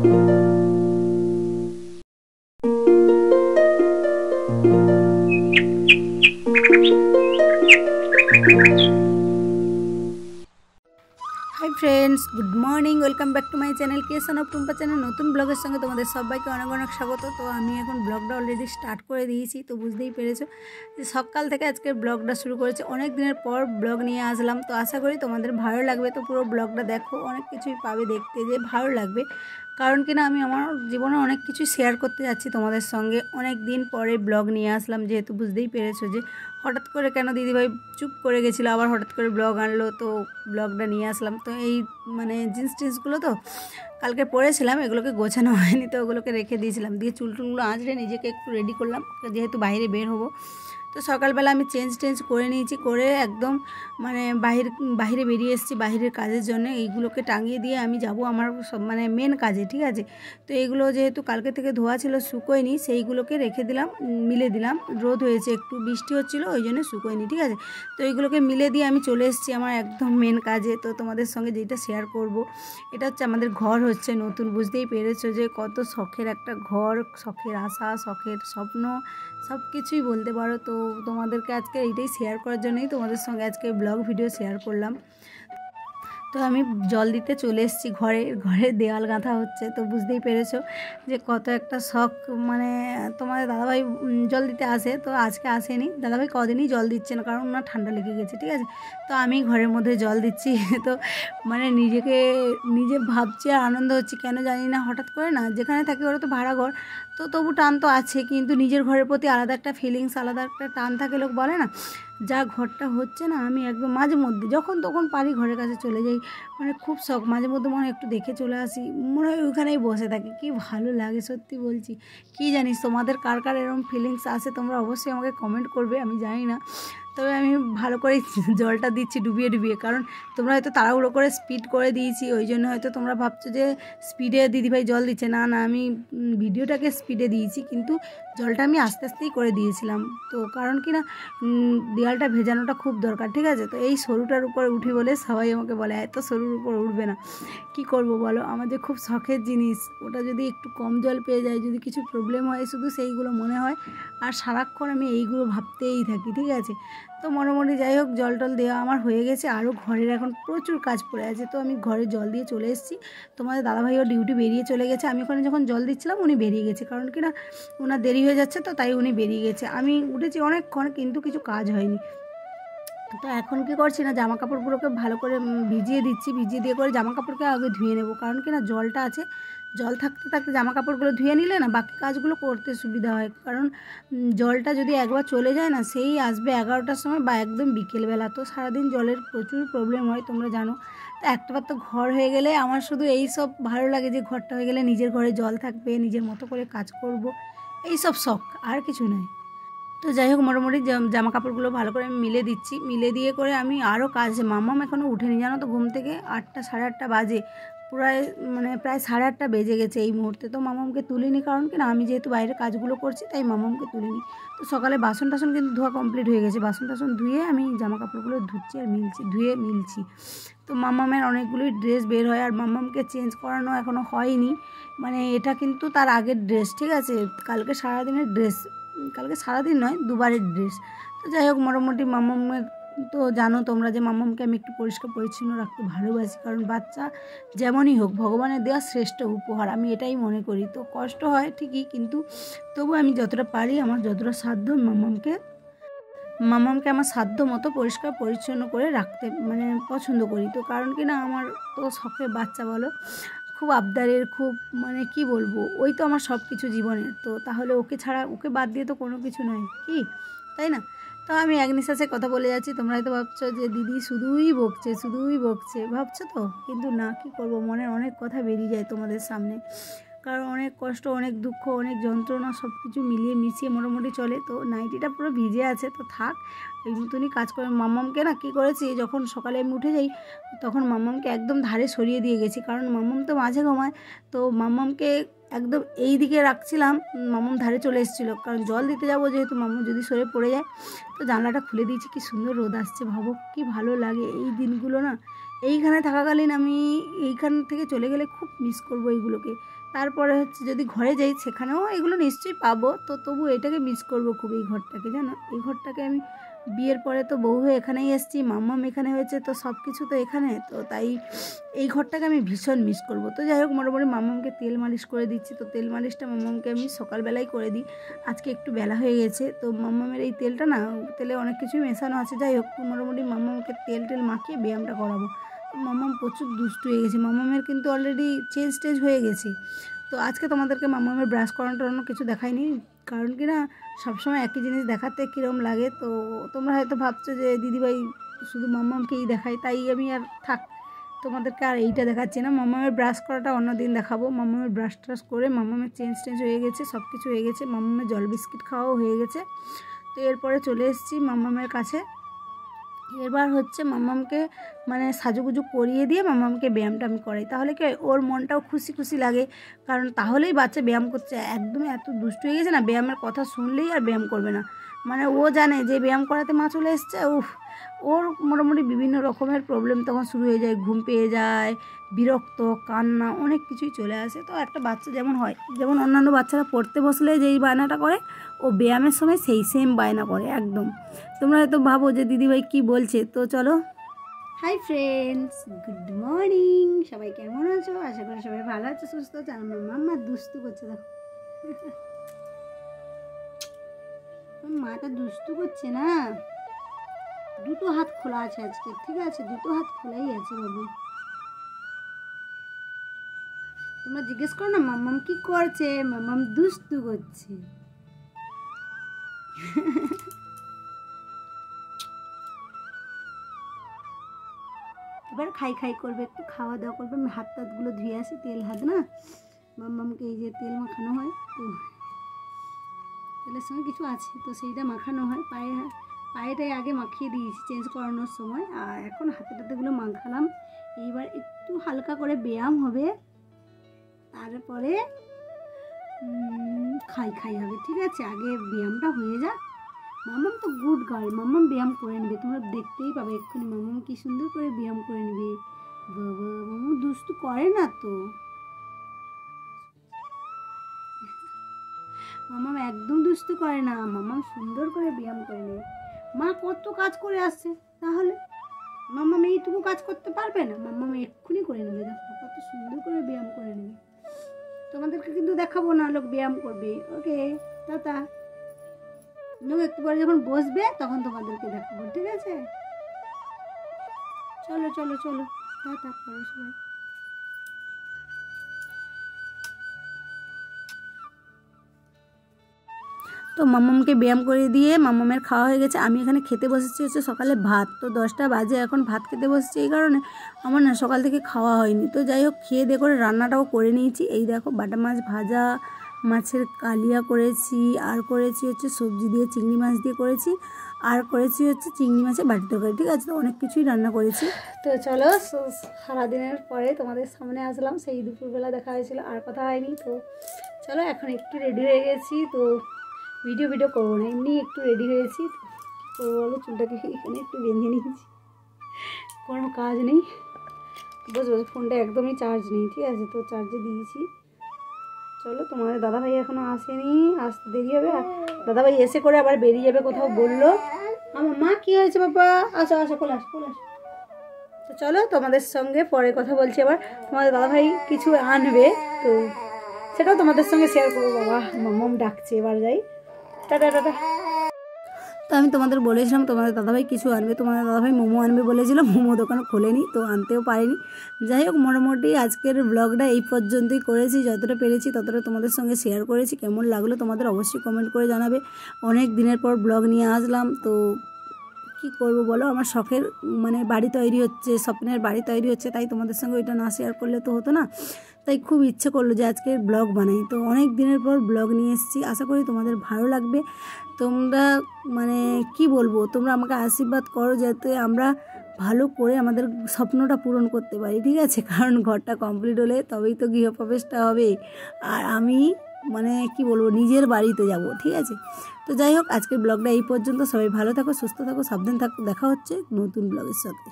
High friends good morning welcome back to my channel creation of Tumpa channel नतून blogger संगे तुम्हारे सबाइके अनेक अनेक स्वागत। तो आमी एखन ब्लगटा अलरेडी स्टार्ट करे दिएछि, तो बुझतेई पेरेछो जे सकाल थेके आजके ब्लगटा शुरू करेछि। अनेक दिनेर पर ब्लग निये आसलाम, तो आशा करी तुम्हादेर भालो लागबे। तो पुरो ब्लगटा देखो, अनेक किछुई पाबे देखते जे भालो लागबे, कारण किना आमी आमार जीवने अनेक किछु शेयर करते जाচ্ছি তোমাদের সঙ্গে। অনেক দিন পরে ব্লগ নিয়ে আসলাম, যেহেতু বুঝতেই পেরেছো যে হঠাৎ করে কেন দিদিভাই চুপ করে গেছিলো, আবার হঠাৎ করে ব্লগ আনলো, তো ব্লগটা নিয়ে আসলাম। তো এই মানে জিন্স টিন্সগুলো তো কালকে পরেছিলাম, এগুলোকে গোছানো হয়নি, তো ওগুলোকে রেখে দিয়েছিলাম। দিয়ে চুলটুলগুলো আঁচড়ে নিজেকে একটু রেডি করলাম, যেহেতু বাইরে বের হবো। তো সকালবেলা আমি চেঞ্জ করে নিয়েছি, করে একদম মানে বাইরে বেরিয়ে এসেছি বাইরের কাজের জন্য। এইগুলোকে টাঙিয়ে দিয়ে আমি যাব আমার সব মানে মেন কাজে, ঠিক আছে। তো এইগুলো যেহেতু কালকে থেকে ধোয়া ছিল, শুকোয়নি, সেইগুলোকে রেখে দিলাম, মিলে দিলাম। রোদ হয়েছে, একটু বৃষ্টি হচ্ছিলো, ওই জন্য শুকোয়নি, ঠিক আছে। তো এইগুলোকে মিলে দিয়ে আমি চলে এসেছি আমার একদম মেন কাজে। তো তোমাদের সঙ্গে যেটা শেয়ার করব, এটা হচ্ছে আমাদের ঘর হচ্ছে নতুন। বুঝতেই পেরেছো যে কত শখের একটা ঘর, শখের আশা, শখের স্বপ্ন, সব কিছুই বলতে পারো। তো তোমাদেরকে আজকে এইটাই শেয়ার করার জন্যই তোমাদের সঙ্গে আজকে ব্লগ ভিডিও শেয়ার করলাম। তো আমি জল দিতে চলে এসেছি, ঘরে দেওয়াল গাঁথা হচ্ছে। তো বুঝতেই পেরেছো যে কত একটা শখ। মানে তোমাদের দাদাভাই জল দিতে আসে, তো আজকে আসেনি দাদাভাই, কদিনই জল দিচ্ছে না, কারণ ওনার ঠান্ডা লেগে গেছে, ঠিক আছে। তো আমি ঘরের মধ্যে জল দিচ্ছি। তো মানে নিজে ভাবছি আর আনন্দ হচ্ছে, কেন জানি না, হঠাৎ করে না, যেখানে থাকি ওরা তো ভাড়া ঘর, তো তবু টান তো আছে, কিন্তু নিজের ঘরের প্রতি আলাদা একটা ফিলিংস, আলাদা একটা টান থাকে। লোক বলে না, যা ঘরটা হচ্ছে না, আমি একদম মাঝে মধ্যে যখন তখন পারি ঘরের কাছে চলে যাই। মানে খুব শখ, মাঝে মধ্যে মনে হয় একটু দেখে চলে আসি, মনে হয় ওইখানেই বসে থাকি, কি ভালো লাগে সত্যি বলছি। কি জানিস তোমাদের কার কার এরকম ফিলিংস আসে, তোমরা অবশ্যই আমাকে কমেন্ট করবে, আমি জানি না। তবে আমি ভালো করে জলটা দিচ্ছি ডুবিয়ে, কারণ তোমরা হয়তো তাড়াহুড়ো করে স্পিড করে দিয়েছি, ওই জন্য হয়তো তোমরা ভাবছো যে স্পিডে দিদিভাই জল দিচ্ছে। না, আমি ভিডিওটাকে স্পিডে দিয়েছি, কিন্তু জলটা আমি আস্তে আস্তেই করে দিয়েছিলাম। তো কারণ কি না, দেওয়ালটা ভেজানোটা খুব দরকার, ঠিক আছে। তো এই সরুটার উপর উঠি বলে সবাই আমাকে বলে এত সরুর উপর উঠবে না। কি করব বলো, আমাদের খুব শখের জিনিস, ওটা যদি একটু কম জল পেয়ে যায়, যদি কিছু প্রবলেম হয়, শুধু সেইগুলো মনে হয়, আর সারাক্ষণ আমি এইগুলো ভাবতেই থাকি, ঠিক আছে। তো মোটামুটি যাই হোক, জল টল দেওয়া আমার হয়ে গেছে, আরও ঘরের এখন প্রচুর কাজ পড়ে আছে। তো আমি ঘরে জল দিয়ে চলে এসেছি। তোমাদের দাদাভাইও ডিউটি বেরিয়ে চলে গেছে, আমি ওখানে যখন জল দিচ্ছিলাম উনি বেরিয়ে গেছে, কারণ কি না ওনার দেরি হয়ে যাচ্ছে, তো তাই উনি বেরিয়ে গেছে। আমি উঠেছি অনেকক্ষণ, কিন্তু কিছু কাজ হয়নি। তো এখন কি করছি না, জামা কাপড়গুলোকে ভালো করে ভিজিয়ে দিচ্ছি, ভিজিয়ে দিয়ে করে জামা কাপড়কে আগে ধুয়ে নেব, কারণ কি না জলটা আছে, জল থাকতে থাকতে জামা কাপড়গুলো ধুয়ে নিলে না বাকি কাজগুলো করতে সুবিধা হয়। কারণ জলটা যদি একবার চলে যায় না, সেই আসবে 11টার সময় বা একদম বিকেলবেলা। তো সারাদিন জলের প্রচুর প্রবলেম হয়, তোমরা জানো। তো একটাবার তো ঘর হয়ে গেলে আমার শুধু এই সব ভালো লাগে, যে ঘরটা হয়ে গেলে নিজের ঘরে জল থাকবে, নিজের মতো করে কাজ করব, এই সব শখ, আর কিছু নয়। তো যাই হোক, মোটামুটি জামা কাপড়গুলো ভালো করে আমি মিলে দিচ্ছি, মিলে দিয়ে করে আমি আরও কাজ, মাম্মাম এখনও উঠেনি জানো তো ঘুম থেকে, 8টা সাড়ে 8টা বাজে, প্রায় সাড়ে 8টা বেজে গেছে এই মুহূর্তে। তো মাম্মামকে তুলিনি, কারণ কি না আমি যেহেতু বাইরে কাজগুলো করছি, তাই মাম্মামকে তুলিনি। তো সকালে বাসন টাসন কিন্তু ধোয়া কমপ্লিট হয়ে গেছে, বাসন টাসন ধুয়ে আমি জামা কাপড়গুলো ধুচ্ছি আর মিলছি। তো মাম্মামের অনেকগুলোই ড্রেস বের হয়, আর মাম্মামকে চেঞ্জ করানো এখনও হয়নি, মানে এটা কিন্তু তার আগের ড্রেস, ঠিক আছে। কালকে সারাদিনের ড্রেস, কালকে সারাদিন নয়, দুবারের ড্রেস। তো যাই হোক, মোটামুটি মাম্মামের তো জানো তোমরা যে মাম্মামকে আমি একটু পরিষ্কার পরিচ্ছন্ন রাখতে ভালোবাসি, কারণ বাচ্চা যেমনই হোক ভগবানের দেওয়া শ্রেষ্ঠ উপহার, আমি এটাই মনে করি। তো কষ্ট হয় ঠিকই, কিন্তু তবু আমি যতটা পারি, আমার যতটা সাধ্য, মাম্মামকে আমার সাধ্য মতো পরিষ্কার পরিচ্ছন্ন করে রাখতে মানে পছন্দ করি। তো কারণ কি না, আমার তো শখের বাচ্চা বলো, খুব আবদারের, খুব মানে কি বলবো, ওই তো আমার সব কিছু জীবনের। তো তাহলে ওকে বাদ দিয়ে তো কোনো কিছু নয়, কি তাই না। তো আমি এক নিঃশ্বাসে কথা বলে যাচ্ছি, তোমরা হয়তো ভাবছো যে দিদি শুধুই বকছে ভাবছো তো, কিন্তু না, কি করব, মনের অনেক কথা বেরিয়ে যায় তোমাদের সামনে, কারণ অনেক কষ্ট, অনেক দুঃখ, অনেক যন্ত্রণা, সব কিছু মিলিয়ে মিশিয়ে মোটামুটি চলে। তো নাইটিটা পুরো ভিজে আছে, তো থাক, এই মতনই কাজ করে। মাম্মামকে না কী করেছি, যখন সকালে আমি উঠে যাই, তখন মাম্মামকে একদম ধারে সরিয়ে দিয়ে গেছি, কারণ মাম্মাম তো মাঝে ঘুমায়। তো মাম্মামকে একদম এই দিকে রাখছিলাম, মাম্মাম ধারে চলে এসেছিলো, কারণ জল দিতে যাবো যেহেতু, মাম্মাম যদি সরে পড়ে যায়। তো জানলাটা খুলে দিয়েছি, কি সুন্দর রোদ আসছে, ভাবো কি ভালো লাগে এই দিনগুলো না, এইখানে থাকাকালীন আমি এইখান থেকে চলে গেলে খুব মিস করবো এইগুলোকে। তারপরে হচ্ছে যদি ঘরে যাই সেখানেও এগুলো নিশ্চয়ই পাবো, তো তবু এটাকে মিস করবো খুব, এই ঘরটাকে। জানো, এই ঘরটাকে আমি বিয়ের পরে তো বউ হয়ে এখানেই এসেছি, মাম্মাম এখানে হয়েছে, তো সব কিছু তো এখানে, তো তাই এই ঘরটাকে আমি ভীষণ মিস করবো। তো যাই হোক, মোটামুটি মাম্মামকে তেল মালিশ করে দিচ্ছি। তো তেল মালিশটা মাম্মামকে আমি সকালবেলায় করে দিই, আজকে একটু বেলা হয়ে গেছে। তো মাম্মামের এই তেলটা না, তেলে অনেক কিছুই মেশানো আছে। যাই হোক, মোটামুটি মাম্মামকে তেল মাখিয়ে ব্যায়ামটা করাবো। মাম্মাম প্রচুর দুষ্টু হয়ে গেছে, মাম্মামের কিন্তু অলরেডি চেঞ্জ হয়ে গেছে। তো আজকে তোমাদেরকে মাম্মামের ব্রাশ করানো কিছু দেখাইনি, কারণ কি না সবসময় একই জিনিস দেখাতে কীরকম লাগে। তো তোমরা হয়তো ভাবছো যে দিদিভাই শুধু মাম্মামকেই দেখাই, তাই আমি আর থাক তোমাদেরকে আর এইটা দেখাচ্ছি না। মাম্মামের ব্রাশ করাটা অন্য দিন দেখাবো। মাম্মামের ব্রাশ ট্রাশ করে মাম্মামের চেঞ্জ হয়ে গেছে, সব কিছু হয়ে গেছে। মাম্মামের জল বিস্কিট খাওয়াও হয়ে গেছে। তো এরপরে চলে এসেছি মাম্মামের কাছে। এবার হচ্ছে মাম্মামকে মানে সাজুগুজু করিয়ে দিয়ে মাম্মামকে ব্যায়ামটা আমি করাই, তাহলে কি ওর মনটাও খুশি লাগে। কারণ তাহলেই বাচ্চা ব্যায়াম করছে। একদমই এত দুষ্টু হয়ে গেছে না, ব্যায়ামের কথা শুনলেই আর ব্যায়াম করবে না। মানে ও জানে যে ব্যায়াম করাতে মা চলে এসছে, ওর মোটামুটি বিভিন্ন রকমের প্রবলেম তখন শুরু হয়ে যায়, ঘুম পেয়ে যায়, বিরক্ত, কান্না, অনেক কিছুই চলে আসে। তো একটা বাচ্চা যেমন হয়, যেমন অন্যান্য বাচ্চারা পড়তে বসলে যেই বায়নাটা করে, ও ব্যায়ামের সময় সেই সেম বায়না করে একদম। তোমরা হয়তো ভাবো যে দিদিভাই কী বলছে, তো চলো। Hi friends, good morning. সবাই কেমন আছো? আশা করি সবাই ভালো আছো, সুস্থ আছো। আমার মাম্মা দুষ্টু করছে, দেখো মাটা দুষ্টু করছে না। দুটো হাত খোলা আছে আজকে, ঠিক আছে, দুটো হাত খোলাই আছে বাবু। তোমরা জিজ্ঞেস করো না মাম্মাম কি করছে, মাম্মাম দুষ্টু করছে। এবার খাই করবে, একটু খাওয়া দাওয়া করবে। আমি হাত টাতগুলো ধুয়ে আসি, তেল হাত না, মাম্মামকে এই যে তেল মাখানো হয়, তো তেলের সঙ্গে কিছু আছে তো সেইটা মাখানো হয় পায়েটাই আগে মাখিয়ে দিয়েছি চেঞ্জ করানোর সময়, আর এখন হাতে টাতেগুলো মাখালাম। এইবার একটু হালকা করে ব্যায়াম হবে, তারপরে খাই হবে, ঠিক আছে। আগে ব্যায়ামটা হয়ে যাক। মাম্মাম তো গুড গার্ল, মাম্মাম ব্যায়াম করে নেবে, তোমরা দেখতেই পাবে এক্ষুনি মাম্মাম কি সুন্দর করে ব্যায়াম করে নেবে। বাবা, মাম্মাম দুষ্টু করে না তো, মাম্মাম একদম দুষ্টু করে না, মাম্মাম সুন্দর করে ব্যায়াম করে নেবে। মা কত কাজ করে আসছে, তাহলে মাম্মাম এইটুকু কাজ করতে পারবে না? মাম্মাম এক্ষুনি করে নেবে, দেখো কত সুন্দর করে ব্যায়াম করে নেবে। তোমাদেরকে কিন্তু দেখাবো না লোক ব্যায়াম করবে, ওকে টাটা। লোক একটু পরে যখন বসবে তখন তোমাদেরকে দেখাবো, ঠিক আছে। চলো টাটা করো সবাই। তো মাম্মামকে ব্যায়াম করে দিয়ে মাম্মামের খাওয়া হয়ে গেছে। আমি এখানে খেতে বসেছি হচ্ছে সকালে ভাত। তো 10টা বাজে এখন ভাত খেতে বসেছি, এই কারণে আমার না সকাল থেকে খাওয়া হয়নি। তো যাই হোক, খেয়ে দিয়ে করে রান্নাটাও করে নিয়েছি। এই দেখো, বাটা মাছ ভাজা, মাছের কালিয়া করেছি, আর করেছি হচ্ছে সবজি দিয়ে চিংড়ি মাছ দিয়ে করেছি, আর করেছি হচ্ছে চিংড়ি মাছের বাটি তরকারি, ঠিক আছে। তো অনেক কিছুই রান্না করেছি। তো চলো, সারাদিনের পরে তোমাদের সামনে আসলাম। সেই দুপুরবেলা দেখা হয়েছিল, আর কথা হয়নি। তো চলো, এখন একটু রেডি হয়ে গেছি। তো ভিডিও করবো না, এমনি একটু রেডি হয়েছি। তো বলো, চুলটাকে এখানে একটু বেঁধে নিয়েছি, কোনো কাজ নেই। বস ফোনটা একদমই চার্জ নেই, ঠিক আছে, তো চার্জে দিয়েছি। চলো, তোমাদের দাদাভাই এখনও আসেনি, আসতে দেরি হবে। আর দাদাভাই এসে করে আবার বেরিয়ে যাবে কোথাও বললো। আমার মা কী হয়েছে বাবা, আসো কোলে আস। তো চলো, তোমাদের সঙ্গে পরে কথা বলছি। আবার তোমাদের দাদাভাই কিছু আনবে, তো সেটাও তোমাদের সঙ্গে শেয়ার করবো। বাবা মাম্মাম ডাকছে, এবার যাই, টাটা। তো আমি তোমাদের বলেছিলাম তোমাদের দাদাভাই কিছু আনবে, তোমাদের দাদাভাই মোমো আনবে বলেছিল, মোমো দোকান খোলেনি, তো আনতেও পারিনি। যাই হোক, মোটামুটি আজকের ব্লগটা এই পর্যন্তই করেছি, যতটা পেরেছি ততটা তোমাদের সঙ্গে শেয়ার করেছি। কেমন লাগলো তোমাদের অবশ্যই কমেন্ট করে জানাবে। অনেক দিনের পর ব্লগ নিয়ে আসলাম, তো কি করব বলো, আমার শখের মানে বাড়ি তৈরি হচ্ছে, স্বপ্নের বাড়ি তৈরি হচ্ছে, তাই তোমাদের সঙ্গে ওইটা না শেয়ার করলে তো হতো না। তাই খুব ইচ্ছে করলো যে আজকে ব্লগ বানাই। তো অনেক দিনের পর ব্লগ নিয়ে এসেছি, আশা করি তোমাদের ভালো লাগবে। তোমরা মানে কি বলবো, তোমরা আমাকে আশীর্বাদ করো যাতে আমরা ভালো করে আমাদের স্বপ্নটা পূরণ করতে পারি, ঠিক আছে। কারণ ঘরটা কমপ্লিট হলে তবেই তো গৃহপ্রবেশটা হবে, আর আমি মানে কি বলবো, নিজের বাড়িতে যাব, ঠিক আছে। তো যাই হোক, আজকের ব্লগটা এই পর্যন্ত। সবাই ভালো থাকো, সুস্থ থাকো, সাবধান থাকো। দেখা হচ্ছে নতুন ব্লগের সাথে।